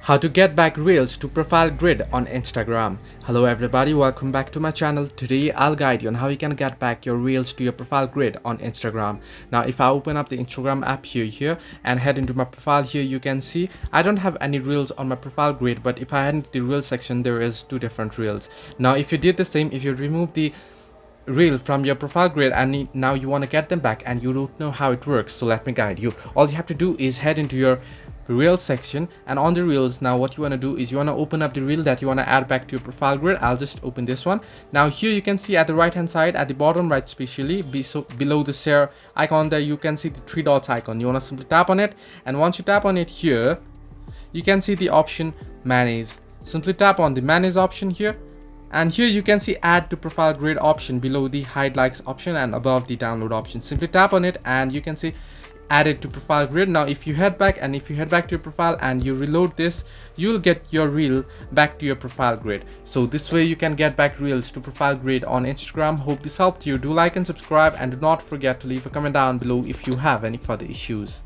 How to get back reels to profile grid on Instagram. Hello everybody, welcome back to my channel. Today I'll guide you on how you can get back your reels to your profile grid on Instagram. Now if I open up the Instagram app here and head into my profile here, you can see I don't have any reels on my profile grid, but if I head into the reels section, there is two different reels. Now if you did the same, if you remove the reel from your profile grid and now you want to get them back and you don't know how it works, so let me guide you. All you have to do is head into your reels section, and on the reels, now what you want to do is you want to open up the reel that you want to add back to your profile grid. I'll just open this one. Now here you can see at the right hand side, at the bottom right especially, below the share icon there, you can see the three dots icon. You want to simply tap on it, and once you tap on it here, you can see the option manage. Simply tap on the manage option here, and here you can see add to profile grid option below the hide likes option and above the download option. Simply tap on it and you can see add it to profile grid. Now if you head back to your profile and you reload this, you'll get your reel back to your profile grid. So this way you can get back reels to profile grid on Instagram. Hope this helped you. Do like and subscribe, and do not forget to leave a comment down below if you have any further issues.